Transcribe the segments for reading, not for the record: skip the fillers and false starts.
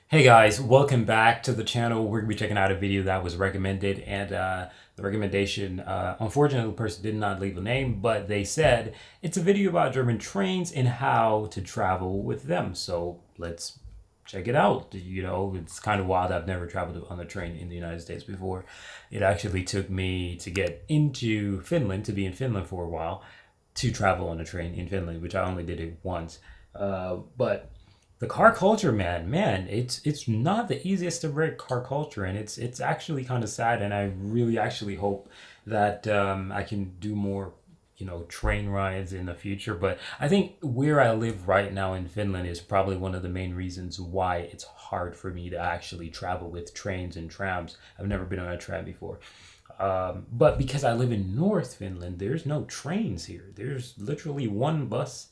Hey guys, welcome back to the channel. We're gonna be checking out a video that was recommended, and the recommendation, unfortunately, the person did not leave a name, but they said it's a video about German trains and how to travel with them. So let's check it out. You know, it's kind of wild. I've never traveled on a train in the United States before. It actually took me to get into Finland, to be in Finland for a while, to travel on a train in Finland, which I only did it once. But the car culture, man, it's not the easiest to break car culture, and it's actually kind of sad. And I really actually hope that I can do more, train rides in the future. But I think where I live right now in Finland is probably one of the main reasons why it's hard for me to actually travel with trains and trams. I've never been on a tram before. But because I live in North Finland, there's no trains here. There's literally one bus,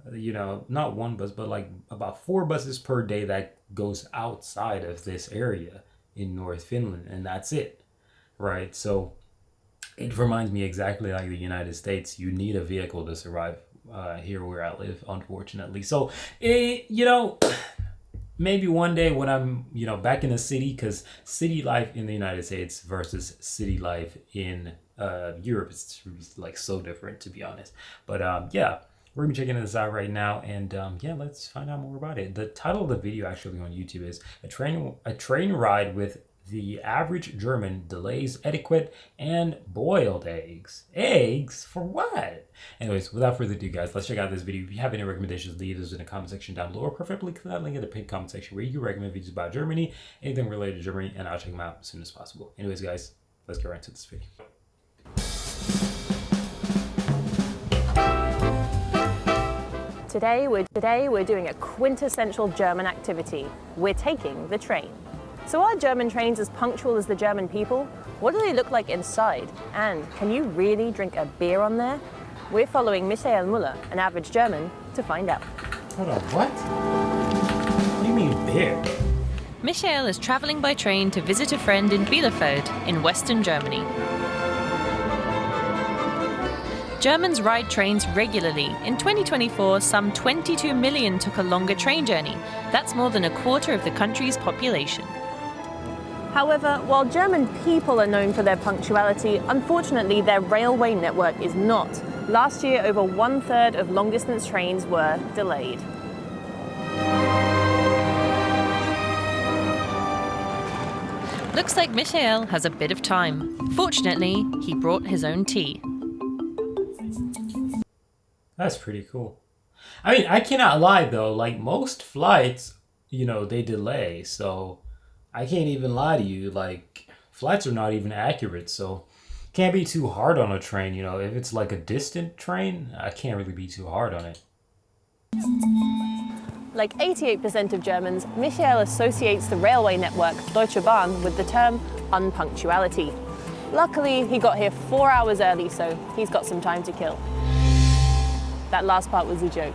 not one bus, but like about four buses per day that goes outside of this area in North Finland, and that's it, right? So it reminds me exactly like the United States. You need a vehicle to survive here where I live, unfortunately. So, maybe one day when I'm, back in the city, because city life in the United States versus city life in Europe is like so different, to be honest. But yeah, we're gonna be checking this out right now, and yeah, let's find out more about it. The title of the video actually on YouTube is a train ride with the average German delays etiquette and boiled eggs. Eggs for what? Anyways, without further ado, guys, let's check out this video. If you have any recommendations, leave those in the comment section down below, or preferably click that link in the pinned comment section where you can recommend videos about Germany, anything related to Germany, and I'll check them out as soon as possible. Anyways, guys, let's get right into this video. Today we're doing a quintessential German activity. We're taking the train. So are German trains as punctual as the German people? What do they look like inside? And can you really drink a beer on there? We're following Michael Müller, an average German, to find out. Hold on, what? What do you mean beer? Michael is traveling by train to visit a friend in Bielefeld in western Germany. Germans ride trains regularly. In 2024, some 22 million took a longer train journey. That's more than a quarter of the country's population. However, while German people are known for their punctuality, unfortunately their railway network is not. Last year, over 1/3 of long-distance trains were delayed. Looks like Michael has a bit of time. Fortunately, he brought his own tea. That's pretty cool. I mean, I cannot lie though. Like most flights, they delay. So I can't even lie to you. Like flights are not even accurate. So can't be too hard on a train. If it's like a distant train, I can't really be too hard on it. Like 88% of Germans, Michael associates the railway network, Deutsche Bahn, with the term unpunctuality. Luckily, he got here 4 hours early, so he's got some time to kill. That last part was a joke.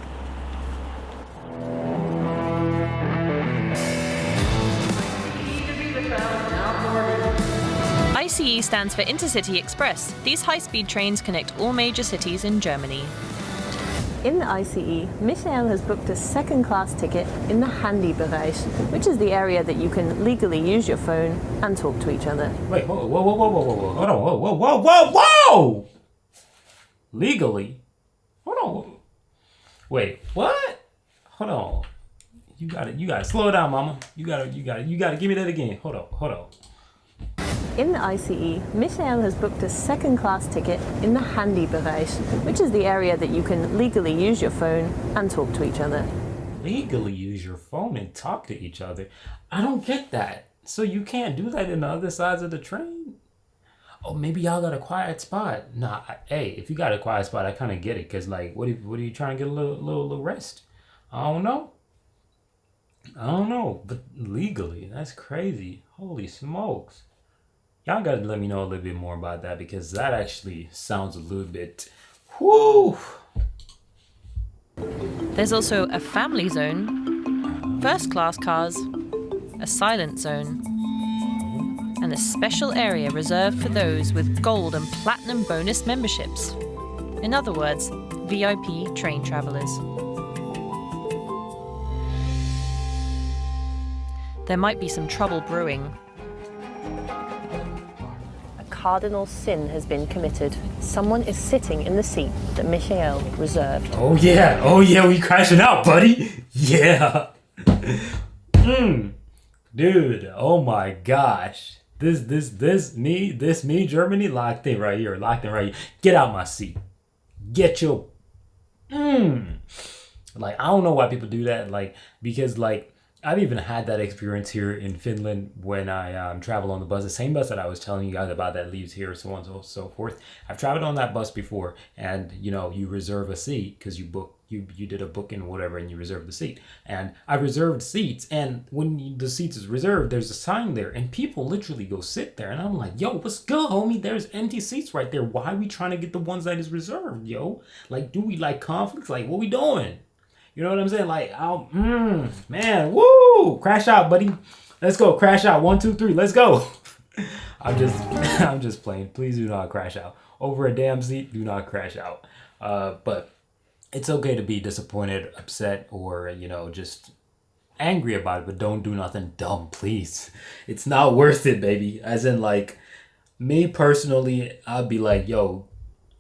ICE stands for Intercity Express. These high-speed trains connect all major cities in Germany. In the ICE, Michael has booked a second-class ticket in the Handy-Bereich, which is the area that you can legally use your phone and talk to each other. Wait, whoa, whoa, whoa, whoa, whoa, whoa, whoa, hold on, whoa, whoa, whoa, whoa, whoa! Legally? Hold on. Wait, what? Hold on. You gotta slow it down, mama. You gotta give me that again. Hold on. In the ICE, Michael has booked a second-class ticket in the Handy-Bereich, which is the area that you can legally use your phone and talk to each other. Legally use your phone and talk to each other? I don't get that. So you can't do that in the other sides of the train? Oh, maybe y'all got a quiet spot. Nah, hey, if you got a quiet spot, I kind of get it. Cause like, what are you trying to get a little rest? I don't know. But legally, that's crazy. Holy smokes. Y'all gotta let me know a little bit more about that, because that actually sounds a little bit, whoo. There's also a family zone, first-class cars, a silent zone, and a special area reserved for those with gold and platinum bonus memberships. In other words, VIP train travelers. There might be some trouble brewing. A cardinal sin has been committed. Someone is sitting in the seat that Michael reserved. Oh yeah, we crashing out, buddy. Yeah. Dude, oh my gosh. This me, Germany, locked in right here. Get out my seat. Get your like, I don't know why people do that, like, because like I've even had that experience here in Finland when I travel on the bus, the same bus that I was telling you guys about that leaves here, so on and so forth. I've traveled on that bus before, and you know, you reserve a seat because you did a booking or whatever, and you reserved the seat. And I reserved seats, and when the seats is reserved, there's a sign there, and people literally go sit there, and I'm like, yo, what's good, homie? There's empty seats right there. Why are we trying to get the ones that is reserved, yo? Like, do we like conflicts? Like, what we doing? You know what I'm saying? Like, man, woo! Crash out, buddy. Let's go. Crash out. 1, 2, 3. Let's go. I'm just playing. Please do not crash out. Over a damn seat, do not crash out. But it's okay to be disappointed, upset, or, you know, just angry about it, but don't do nothing dumb, please. It's not worth it, baby. As in, like, me personally, I'd be like, yo,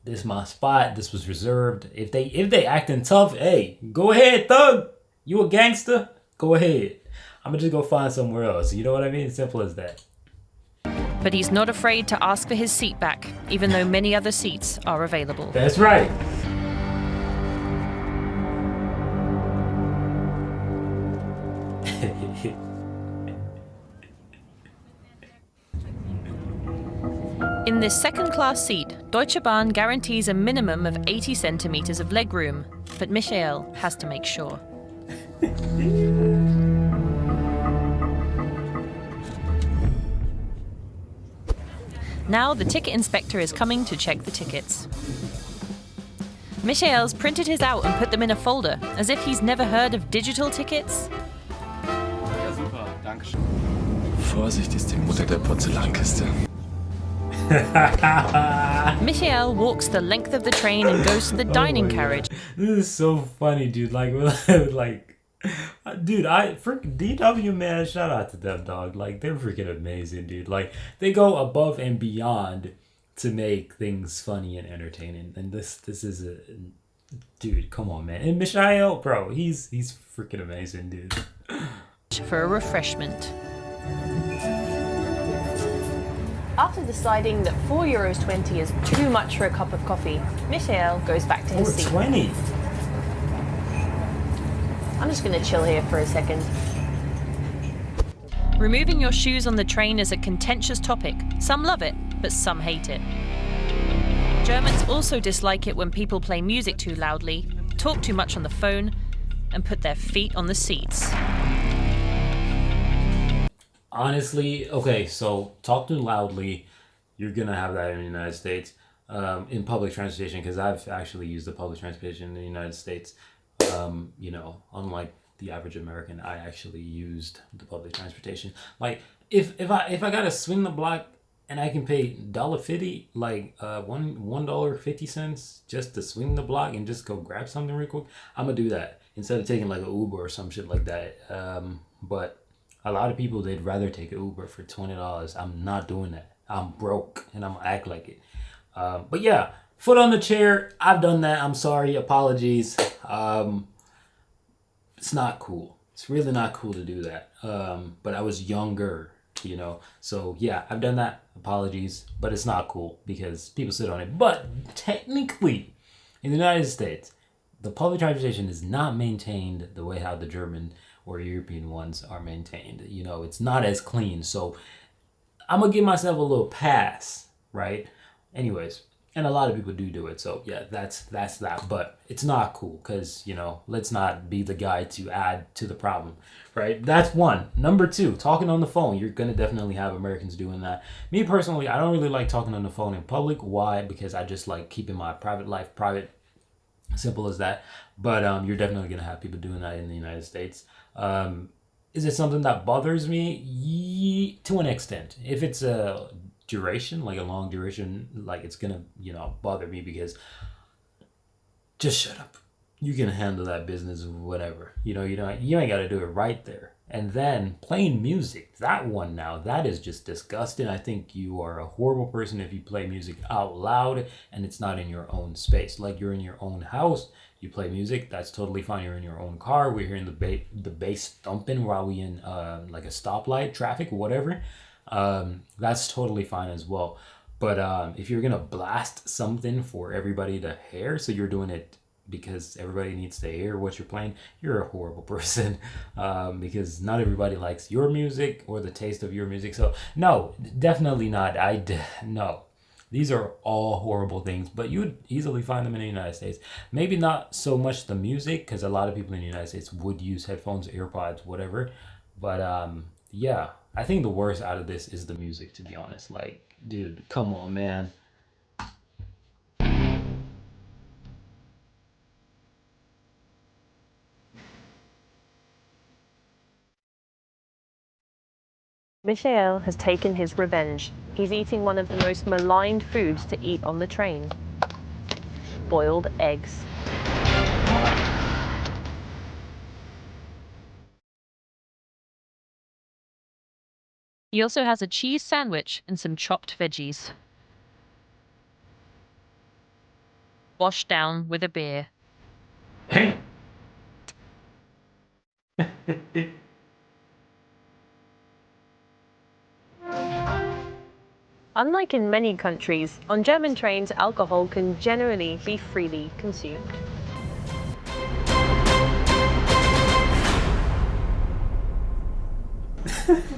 this is my spot. This was reserved. If they acting tough, hey, go ahead, thug. You a gangster? Go ahead. I'm gonna just go find somewhere else. You know what I mean? Simple as that. But he's not afraid to ask for his seat back, even though many other seats are available. That's right. In this second-class seat, Deutsche Bahn guarantees a minimum of 80 centimeters of legroom, but Michael has to make sure. Now the ticket inspector is coming to check the tickets. Michael's printed his out and put them in a folder, as if he's never heard of digital tickets. Ja, super, danke schön. Vorsicht ist die Mutter der Porzellankiste. Michael walks the length of the train and goes to the dining carriage. This is so funny, dude. Like, dude, freaking DW, man, shout out to them, dog. Like, they're freaking amazing, dude. Like, they go above and beyond to make things funny and entertaining. And this is a dude. Come on, man. And Michael, bro, he's freaking amazing, dude. For a refreshment. After deciding that €4.20 is too much for a cup of coffee, Michael goes back to his seat. 20. I'm just gonna chill here for a second. Removing your shoes on the train is a contentious topic. Some love it, but some hate it. Germans also dislike it when people play music too loudly, talk too much on the phone, and put their feet on the seats. Honestly, okay, so talk too loudly, you're gonna have that in the United States, in public transportation, because I've actually used the public transportation in the United States. You know, unlike the average American, I actually used the public transportation. Like, if I gotta swing the block and I can pay $1.50, like $1.50 just to swing the block and just go grab something real quick, I'm gonna do that instead of taking like an Uber or some shit like that. But a lot of people, they'd rather take an Uber for $20. I'm not doing that. I'm broke and I'm gonna act like it. But yeah, foot on the chair. I've done that. I'm sorry. Apologies. It's not cool. It's really not cool to do that. But I was younger, you know. So yeah, I've done that. Apologies. But it's not cool because people sit on it. But technically, in the United States, the public transportation is not maintained the way how the German or European ones are maintained. You know, it's not as clean. So I'm gonna give myself a little pass, right? Anyways, and a lot of people do it. So yeah, that's that. But it's not cool because, you know, let's not be the guy to add to the problem, right? That's one. Number two, talking on the phone. You're gonna definitely have Americans doing that. Me personally, I don't really like talking on the phone in public. Why? Because I just like keeping my private life private. Simple as that. But you're definitely gonna have people doing that in the United States. Is it something that bothers me? To an extent. If it's a duration, like a long duration, like it's gonna, you know, bother me because just shut up. You can handle that business, whatever. You know, you ain't gotta do it right there. And then playing music, that one now, that is just disgusting. I think you are a horrible person if you play music out loud and it's not in your own space. Like you're in your own house, you play music, that's totally fine. You're in your own car, we're hearing the bass thumping while we in like a stoplight, traffic, whatever. That's totally fine as well. But if you're gonna blast something for everybody to hear, so you're doing it because everybody needs to hear what you're playing, you're a horrible person. Because not everybody likes your music or the taste of your music. So no, definitely not. No. These are all horrible things, but you would easily find them in the United States. Maybe not so much the music, because a lot of people in the United States would use headphones, earpods, whatever. But yeah, I think the worst out of this is the music, to be honest. Like, dude, come on, man. Michael has taken his revenge. He's eating one of the most maligned foods to eat on the train: boiled eggs. He also has a cheese sandwich and some chopped veggies. Washed down with a beer. Unlike in many countries, on German trains, alcohol can generally be freely consumed.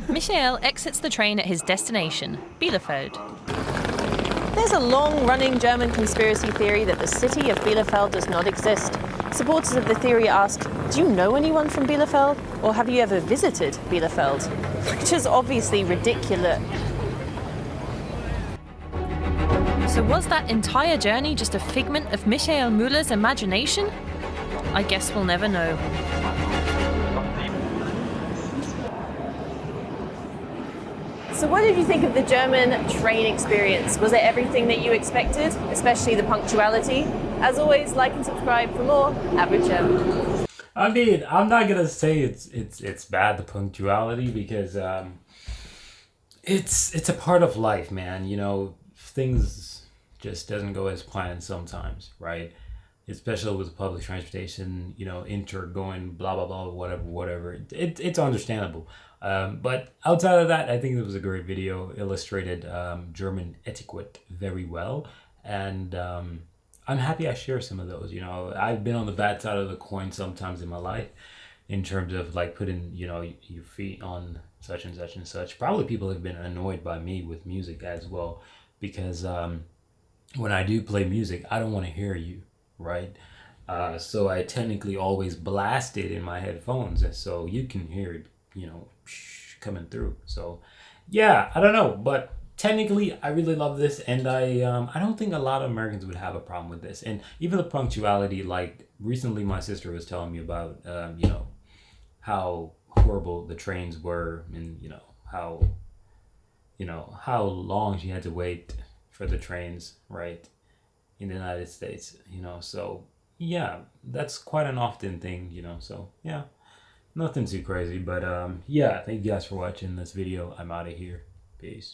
Michael exits the train at his destination, Bielefeld. There's a long-running German conspiracy theory that the city of Bielefeld does not exist. Supporters of the theory ask, do you know anyone from Bielefeld? Or have you ever visited Bielefeld? Which is obviously ridiculous. So was that entire journey just a figment of Michael Müller's imagination? I guess we'll never know. So what did you think of the German train experience? Was it everything that you expected, especially the punctuality? As always, like and subscribe for more Average German. I mean, I'm not gonna say it's bad, the punctuality, because it's a part of life, man. You know, things just doesn't go as planned sometimes, right? Especially with public transportation, you know, going blah blah blah, whatever. It's understandable. But outside of that, I think it was a great video. Illustrated German etiquette very well, and I'm happy I share some of those. You know, I've been on the bad side of the coin sometimes in my life, in terms of like putting, you know, your feet on such and such and such. Probably people have been annoyed by me with music as well, because when I do play music, I don't want to hear you, right? So I technically always blast it in my headphones, and so you can hear it, you know, coming through. So yeah, I don't know, but technically I really love this, and I don't think a lot of Americans would have a problem with this. And even the punctuality, like recently my sister was telling me about you know, how horrible the trains were, and you know how long she had to wait for the trains, right, in the United States, you know. So yeah, that's quite an often thing, you know. So yeah, nothing too crazy, but yeah, thank you guys for watching this video. I'm out of here. Peace.